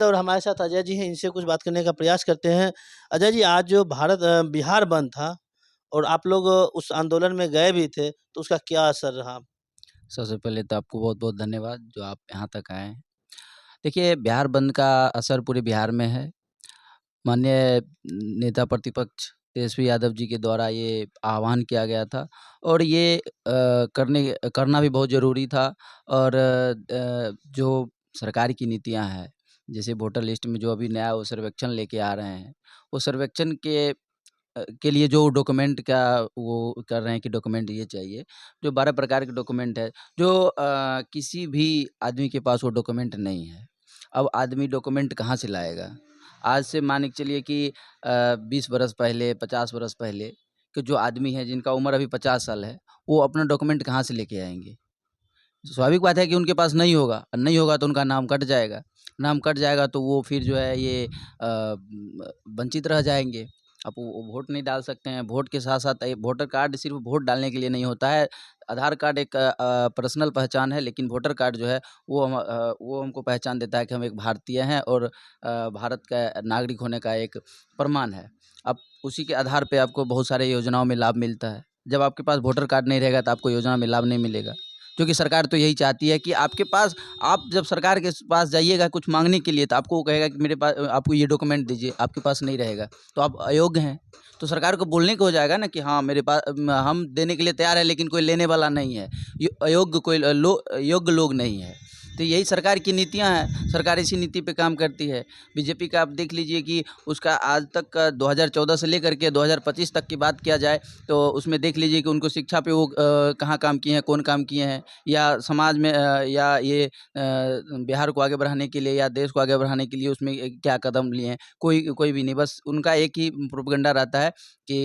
और हमारे साथ अजय जी हैं, इनसे कुछ बात करने का प्रयास करते हैं। अजय जी, आज जो बिहार बंद था और आप लोग उस आंदोलन में गए भी थे, तो उसका क्या असर रहा? सबसे पहले तो आपको बहुत-बहुत धन्यवाद जो आप यहाँ तक आए हैं। देखिए, बिहार बंद का असर पूरे बिहार में है। माननीय नेता प्रतिपक्ष तेजस्वी यादव जी के द्वारा ये आह्वान किया गया था और ये करना भी बहुत ज़रूरी था। और जो सरकार की नीतियाँ हैं, जैसे वोटर लिस्ट में जो अभी नया वो सर्वेक्षण लेके आ रहे हैं, वो सर्वेक्षण के लिए जो डॉक्यूमेंट का वो कर रहे हैं कि डॉक्यूमेंट ये चाहिए, जो 12 प्रकार के डॉक्यूमेंट है, जो किसी भी आदमी के पास वो डॉक्यूमेंट नहीं है। अब आदमी डॉक्यूमेंट कहाँ से लाएगा? आज से मान के चलिए कि 20 बरस पहले, 50 बरस पहले के जो आदमी हैं जिनका उम्र अभी 50 साल है, वो अपना डॉक्यूमेंट कहाँ से लेके आएँगे? स्वाभाविक बात है कि उनके पास नहीं होगा, नहीं होगा तो उनका नाम कट जाएगा। नाम कट जाएगा तो वो फिर जो है ये वंचित रह जाएँगे। अब वो वोट नहीं डाल सकते हैं। वोट के साथ-साथ वोटर कार्ड सिर्फ़ वोट डालने के लिए नहीं होता है। आधार कार्ड एक पर्सनल पहचान है, लेकिन वोटर कार्ड जो है वो हमको पहचान देता है कि हम एक भारतीय हैं और भारत का नागरिक होने का एक प्रमाण है। अब उसी के आधार पे आपको बहुत सारे योजनाओं में लाभ मिलता है। जब आपके पास वोटर कार्ड नहीं रहेगा तो आपको योजना में लाभ नहीं मिलेगा। क्योंकि सरकार तो यही चाहती है कि आपके पास आप जब सरकार के पास जाइएगा कुछ माँगने के लिए तो आपको वो कहेगा कि मेरे पास आपको ये डॉक्यूमेंट दीजिए, आपके पास नहीं रहेगा, तो आप अयोग्य हैं। तो सरकार को बोलने को हो जाएगा ना कि हाँ, मेरे पास हम देने के लिए तैयार हैं लेकिन कोई लेने वाला नहीं है। ये अयोग्य कोई योग्य लोग नहीं है। तो यही सरकार की नीतियाँ हैं, सरकार इसी नीति पे काम करती है। बीजेपी का आप देख लीजिए कि उसका आज तक का 2014 से लेकर के 2025 तक की बात किया जाए तो उसमें देख लीजिए कि उनको शिक्षा पे वो कहाँ काम किए हैं, कौन काम किए हैं या समाज में या ये बिहार को आगे बढ़ाने के लिए या देश को आगे बढ़ाने के लिए उसमें क्या कदम लिए हैं, कोई कोई भी नहीं। बस उनका एक ही प्रोपेगेंडा रहता है कि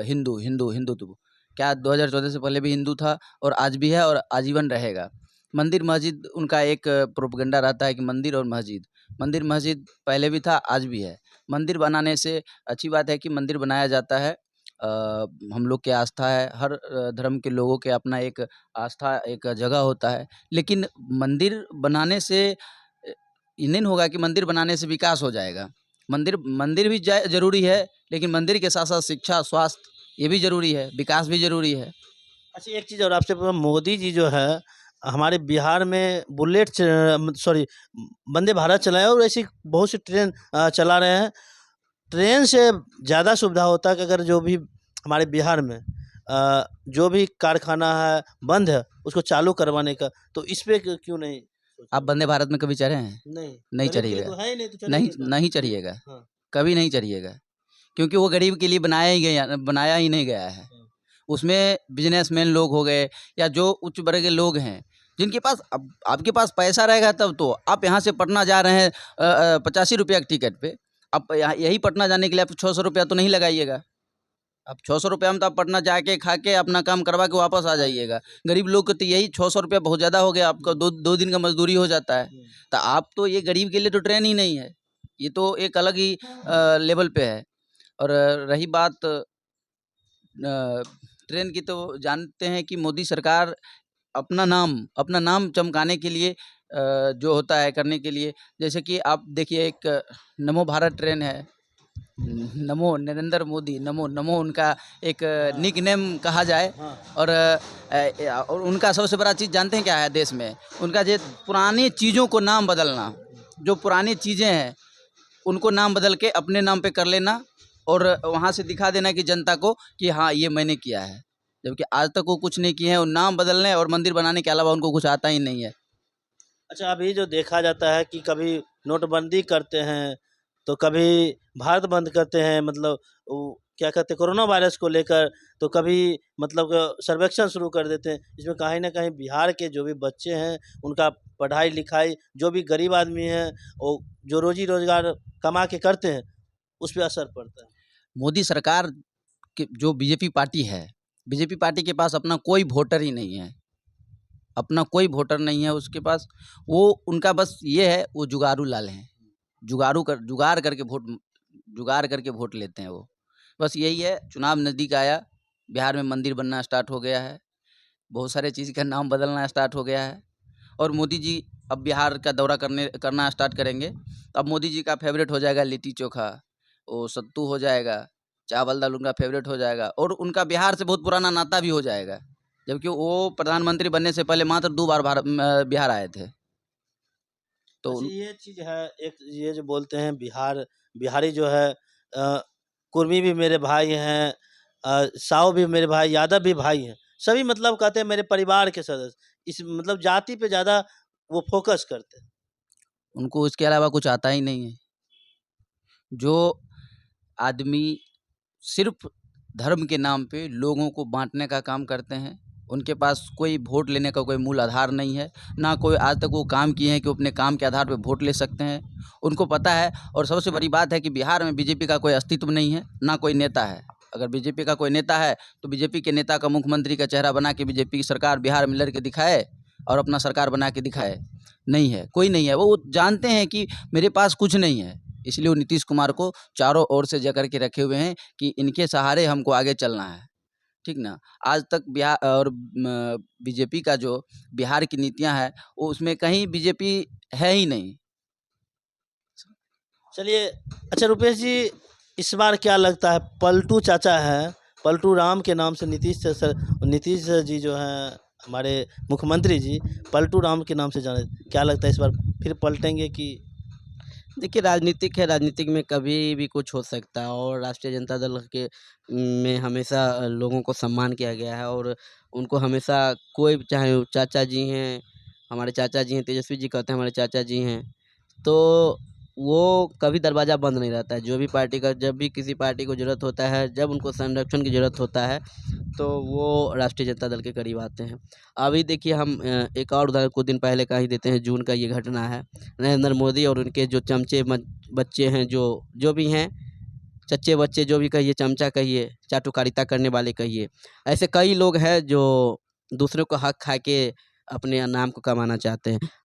हिंदू, हिंदू, हिंदुत्व। क्या 2014 से पहले भी हिंदू था और आज भी है और आजीवन रहेगा। मंदिर मस्जिद उनका एक प्रोपेगेंडा रहता है कि मंदिर और मस्जिद। मंदिर मस्जिद पहले भी था, आज भी है। मंदिर बनाने से अच्छी बात है कि मंदिर बनाया जाता है। हम लोग की आस्था है, हर धर्म के लोगों के अपना एक आस्था एक जगह होता है। लेकिन मंदिर बनाने से ये नहीं होगा कि मंदिर बनाने से विकास हो जाएगा। मंदिर मंदिर भी ज़रूरी है, लेकिन मंदिर के साथ-साथ शिक्षा, स्वास्थ्य ये भी ज़रूरी है, विकास भी ज़रूरी है। अच्छा, एक चीज़ और आपसे पूछूँ, मोदी जी जो है हमारे बिहार में बुलेट सॉरी, वंदे भारत चलाए और ऐसी बहुत सी ट्रेन चला रहे हैं। ट्रेन से ज़्यादा सुविधा होता है कि अगर जो भी हमारे बिहार में जो भी कारखाना है बंद है, उसको चालू करवाने का, तो इस पे क्यों नहीं आप सोचा? वंदे भारत में कभी चढ़े हैं? नहीं, नहीं गरीब के लिए चढ़िएगा, तो है ही नहीं, तो नहीं चढ़ेंगे कहाँ? नहीं चढ़िएगा, हाँ, कभी नहीं चढ़िएगा। क्योंकि वो गरीब के लिए बनाया ही नहीं गया है। हाँ। उसमें बिज़नेसमैन लोग हो गए या जो उच्च वर्ग के लोग हैं, जिनके पास अब आपके पास पैसा रहेगा तब तो। आप यहाँ से पटना जा रहे हैं 85 रुपया के टिकट पे, आप यहाँ यही पटना जाने के लिए आप 600 रुपया तो नहीं लगाइएगा। अब 600 रुपया में तो आप पटना जाके, खा के, अपना काम करवा के वापस आ जाइएगा। गरीब लोग को तो यही 600 रुपया बहुत ज़्यादा हो गया, आपका 2 दिन का मज़दूरी हो जाता है। तो आप तो ये गरीब के लिए तो ट्रेन ही नहीं है, ये तो एक अलग ही लेवल पे है। और रही बात ट्रेन की, तो जानते हैं कि मोदी सरकार अपना नाम चमकाने के लिए जो होता है करने के लिए, जैसे कि आप देखिए एक नमो भारत ट्रेन है। नमो नरेंद्र मोदी, नमो नमो उनका एक निकनेम कहा जाए। हाँ। और उनका सबसे बड़ा चीज़ जानते हैं क्या है देश में? उनका जो पुरानी चीज़ों को नाम बदलना, जो पुरानी चीज़ें हैं उनको नाम बदल के अपने नाम पे कर लेना और वहाँ से दिखा देना कि जनता को कि हाँ, ये मैंने किया है। जबकि आज तक वो कुछ नहीं किए हैं, वो नाम बदलने और मंदिर बनाने के अलावा उनको कुछ आता ही नहीं है। अच्छा, अभी जो देखा जाता है कि कभी नोटबंदी करते हैं, तो कभी भारत बंद करते हैं, मतलब वो क्या कहते हैं कोरोना वायरस को लेकर, तो कभी मतलब सर्वेक्षण शुरू कर देते हैं। इसमें कहीं न कहीं बिहार के जो भी बच्चे हैं, उनका पढ़ाई-लिखाई, जो भी गरीब आदमी हैं, वो जो रोज़ी-रोज़गार कमा के करते हैं, उस पे असर पड़ता है। मोदी सरकार की जो बीजेपी पार्टी है, बीजेपी पार्टी के पास अपना कोई वोटर ही नहीं है। अपना कोई वोटर नहीं है उसके पास। वो उनका बस ये है, वो जुगाड़ू लाल हैं। जुगाड़ करके वोट लेते हैं वो। बस यही है, चुनाव नज़दीक आया, बिहार में मंदिर बनना स्टार्ट हो गया है, बहुत सारे चीज़ का नाम बदलना स्टार्ट हो गया है और मोदी जी अब बिहार का दौरा करना स्टार्ट करेंगे, तो अब मोदी जी का फेवरेट हो जाएगा लिट्टी चोखा, वो सत्तू हो जाएगा, चावल दाल उनका फेवरेट हो जाएगा, और उनका बिहार से बहुत पुराना नाता भी हो जाएगा, जबकि वो प्रधानमंत्री बनने से पहले मात्र 2 बार बिहार आए थे। तो अच्छा, ये चीज़ है, एक ये जो बोलते हैं बिहारी जो है, कुर्मी भी मेरे भाई हैं, साव भी मेरे भाई, यादव भी भाई हैं। सभी मतलब कहते हैं मेरे परिवार के सदस्य। इस मतलब जाति पे ज़्यादा वो फ़ोकस करते हैं। उनको इसके अलावा कुछ आता ही नहीं है। जो आदमी सिर्फ धर्म के नाम पे लोगों को बांटने का काम करते हैं, उनके पास कोई वोट लेने का कोई मूल आधार नहीं है, ना कोई आज तक वो काम किए हैं कि वो अपने काम के आधार पे वोट ले सकते हैं। उनको पता है, और सबसे बड़ी बात है कि बिहार में बीजेपी का कोई अस्तित्व नहीं है, ना कोई नेता है। अगर बीजेपी का कोई नेता है तो बीजेपी के नेता का मुख्यमंत्री का चेहरा बना के बीजेपी की सरकार बिहार में लड़ के दिखाए और अपना सरकार बना के दिखाए। नहीं है, कोई नहीं है। वो जानते हैं कि मेरे पास कुछ नहीं है, इसलिए वो नीतीश कुमार को चारों ओर से जकड़ के रखे हुए हैं कि इनके सहारे हमको आगे चलना है, ठीक ना। आज तक बिहार और बीजेपी का जो बिहार की नीतियां हैं, वो उसमें कहीं बीजेपी है ही नहीं। चलिए, अच्छा रुपेश जी, इस बार क्या लगता है, पलटू चाचा हैं, पलटू राम के नाम से नीतीश जी जो हैं हमारे मुख्यमंत्री जी, पलटू राम के नाम से जाने, क्या लगता है इस बार फिर पलटेंगे कि? देखिए, राजनीतिक है, राजनीतिक में कभी भी कुछ हो सकता है, और राष्ट्रीय जनता दल के में हमेशा लोगों को सम्मान किया गया है, और उनको हमेशा कोई भी, चाहे वो चाचा जी हैं, हमारे चाचा जी हैं, तेजस्वी जी कहते हैं हमारे चाचा जी हैं, तो वो कभी दरवाज़ा बंद नहीं रहता है। जो भी पार्टी का, जब भी किसी पार्टी को ज़रूरत होता है, जब उनको संरक्षण की ज़रूरत होता है, तो वो राष्ट्रीय जनता दल के करीब आते हैं। अभी देखिए, हम एक और उदाहरण कुछ दिन पहले का ही देते हैं। जून का ये घटना है, नरेंद्र मोदी और उनके जो चमचे बच्चे हैं, जो भी हैं, चच्चे बच्चे जो भी कहिए, चमचा कहिए, चाटुकारिता करने वाले कहिए, ऐसे कई लोग हैं जो दूसरों का हक खा के अपने नाम को कमाना चाहते हैं।